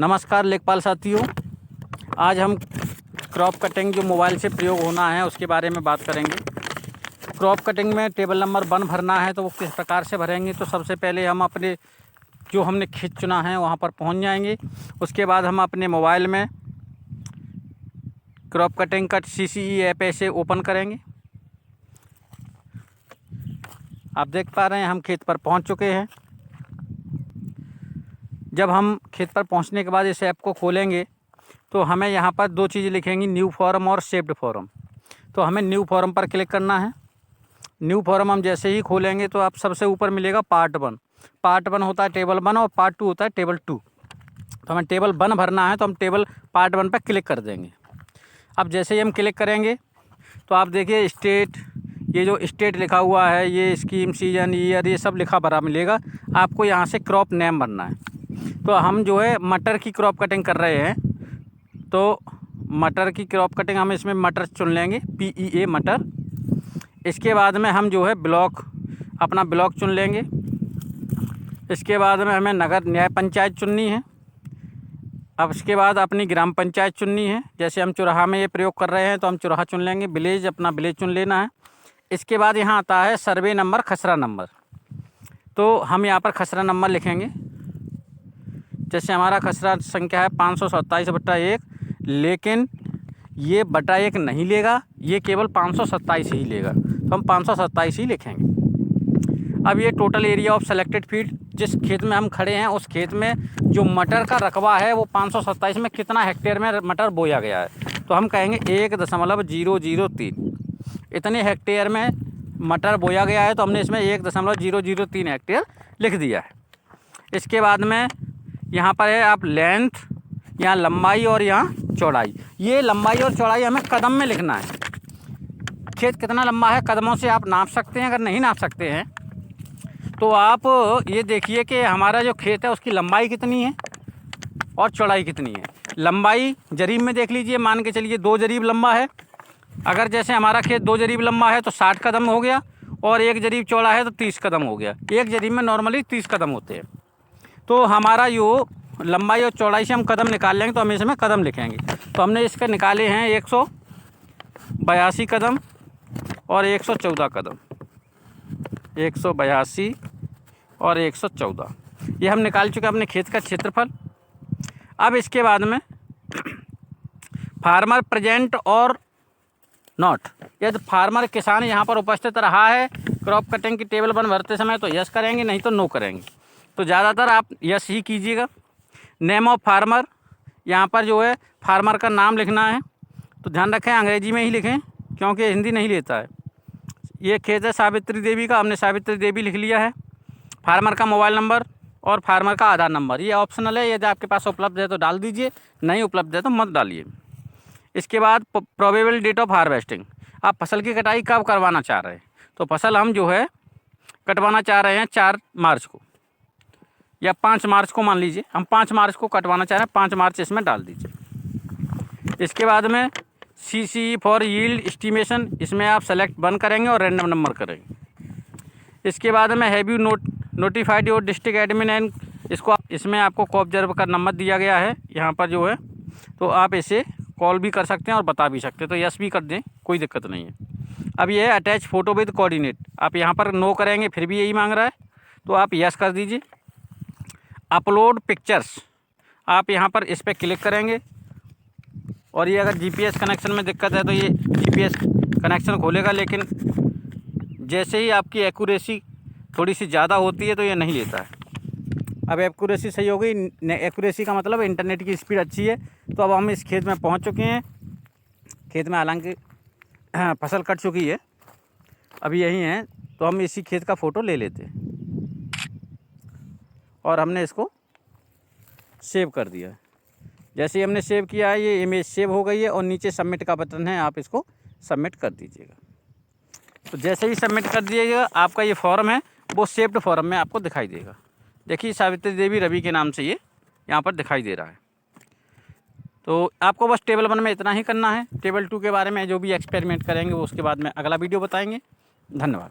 नमस्कार लेखपाल साथियों, आज हम क्रॉप कटिंग जो मोबाइल से प्रयोग होना है उसके बारे में बात करेंगे। क्रॉप कटिंग में टेबल नंबर 1 भरना है तो वो किस प्रकार से भरेंगे। तो सबसे पहले हम अपने जो हमने खेत चुना है वहाँ पर पहुँच जाएंगे। उसके बाद हम अपने मोबाइल में क्रॉप कटिंग का CCE ऐप ऐसे ओपन करेंगे। आप देख पा रहे हैं हम खेत पर पहुँच चुके हैं। जब हम खेत पर पहुंचने के बाद इस ऐप को खोलेंगे तो हमें यहाँ पर 2 चीज़ें लिखेंगी, न्यू फॉर्म और सेव्ड फॉर्म। तो हमें न्यू फॉर्म पर क्लिक करना है। न्यू फॉर्म हम जैसे ही खोलेंगे तो आप सबसे ऊपर मिलेगा पार्ट 1। पार्ट 1 होता है टेबल 1 और पार्ट 2 होता है टेबल 2। तो हमें टेबल 1 भरना है तो हम टेबल पार्ट 1 पर क्लिक कर देंगे। अब जैसे ही हम क्लिक करेंगे तो आप देखिए स्टेट, ये जो स्टेट लिखा हुआ है, ये स्कीम, सीजन, ईयर, ये सब लिखा भरा मिलेगा। आपको यहाँ से क्रॉप नेम भरना है। तो हम जो है मटर की क्रॉप कटिंग कर रहे हैं, तो मटर की क्रॉप कटिंग हम इसमें मटर चुन लेंगे, PEA मटर। इसके बाद में हम जो है ब्लॉक, अपना ब्लॉक चुन लेंगे। इसके बाद में हमें नगर न्याय पंचायत चुननी है। अब इसके बाद अपनी ग्राम पंचायत चुननी है। जैसे हम चुराहा में ये प्रयोग कर रहे हैं तो हम चुराहा चुन लेंगे। विलेज, अपना विलेज चुन लेना है। इसके बाद यहाँ आता है सर्वे नंबर, खसरा नंबर। तो हम यहाँ पर खसरा नंबर लिखेंगे। जैसे हमारा खसरा संख्या है 527/1, लेकिन ये /1 नहीं लेगा, ये केवल 527 ही लेगा। तो हम 527 ही लिखेंगे। अब ये total area of selected field, जिस खेत में हम खड़े हैं उस खेत में जो मटर का रकबा है वो 527 में कितना हेक्टेयर में मटर बोया गया है। तो हम कहेंगे 1.003 इतने हेक्टेयर में मटर बोया गया है। तो हमने इसमें 1.003 हेक्टेयर लिख दिया है। इसके बाद में यहाँ पर है आप लेंथ, यहाँ लंबाई और यहाँ चौड़ाई। ये लंबाई और चौड़ाई हमें कदम में लिखना है। खेत कितना लंबा है कदमों से आप नाप सकते हैं। अगर नहीं नाप सकते हैं तो आप ये देखिए कि हमारा जो खेत है उसकी लंबाई कितनी है और चौड़ाई कितनी है। लंबाई जरीब में देख लीजिए, मान के चलिए 2 जरीब लंबा है। अगर जैसे हमारा खेत 2 जरीब लंबा है तो 60 कदम हो गया, और 1 जरीब चौड़ा है तो 30 कदम हो गया। एक जरीब में नॉर्मली 30 कदम होते हैं। तो हमारा जो लंबाई और चौड़ाई से हम कदम निकाल लेंगे तो हम इसमें कदम लिखेंगे। तो हमने इसके निकाले हैं 182 कदम और 114 कदम। 182 और 114 ये हम निकाल चुके हैं अपने खेत का क्षेत्रफल। अब इसके बाद में फार्मर प्रेजेंट और नॉट, यदि फार्मर किसान यहाँ पर उपस्थित रहा है क्रॉप कटिंग की टेबल 1 भरते समय तो यस करेंगे, नहीं तो नो करेंगे। तो ज़्यादातर आप यस ही कीजिएगा। नेम ऑफ फार्मर, यहाँ पर जो है फार्मर का नाम लिखना है। तो ध्यान रखें अंग्रेजी में ही लिखें क्योंकि हिंदी नहीं लेता है। ये खेत है सावित्री देवी का, हमने सावित्री देवी लिख लिया है। फार्मर का मोबाइल नंबर और फार्मर का आधार नंबर, ये ऑप्शनल है। यदि आपके पास उपलब्ध है तो डाल दीजिए, नहीं उपलब्ध है तो मत डालिए। इसके बाद प्रोबेबल डेट ऑफ हार्वेस्टिंग, आप फसल की कटाई कब करवाना चाह रहे हैं। तो फसल हम जो है कटवाना चाह रहे हैं 4 मार्च को या 5 मार्च को, मान लीजिए हम 5 मार्च को कटवाना चाह रहे हैं, 5 मार्च इसमें डाल दीजिए। इसके बाद में CCE फॉर यील्ड एस्टिमेशन, इसमें आप सेलेक्ट 1 करेंगे और रैंडम नंबर करेंगे। इसके बाद में have you notified your district admin and, इसमें आपको को ऑब्जर्व का नंबर दिया गया है यहाँ पर जो है। तो आप इसे कॉल भी कर सकते हैं और बता भी सकते हैं। तो यस भी कर दें, कोई दिक्कत नहीं है। अब ये है अटैच फ़ोटो विद कोऑर्डिनेट, आप यहाँ पर नो करेंगे फिर भी यही मांग रहा है तो आप यस कर दीजिए। अपलोड पिक्चर्स, आप यहाँ पर इस पर क्लिक करेंगे और ये अगर GPS कनेक्शन में दिक्कत है तो ये GPS कनेक्शन खोलेगा, लेकिन जैसे ही आपकी एक्यूरेसी थोड़ी सी ज़्यादा होती है तो ये नहीं लेता है। अब एक्यूरेसी सही हो गई, एक्यूरेसी का मतलब इंटरनेट की स्पीड अच्छी है। तो अब हम इस खेत में पहुंच चुके हैं। खेत में हालांकि फसल कट चुकी है, अभी यही है। तो हम इसी खेत का फ़ोटो ले लेते हैं और हमने इसको सेव कर दिया। जैसे ही हमने सेव किया है ये इमेज सेव हो गई है और नीचे सबमिट का बटन है, आप इसको सबमिट कर दीजिएगा। तो जैसे ही सबमिट कर दीजिएगा आपका ये फॉर्म है वो सेव्ड फॉर्म में आपको दिखाई देगा। देखिए सावित्री देवी रवि के नाम से ये यहाँ पर दिखाई दे रहा है। तो आपको बस टेबल 1 में इतना ही करना है। टेबल 2 के बारे में जो भी एक्सपेरिमेंट करेंगे वो उसके बाद में अगला वीडियो बताएंगे। धन्यवाद।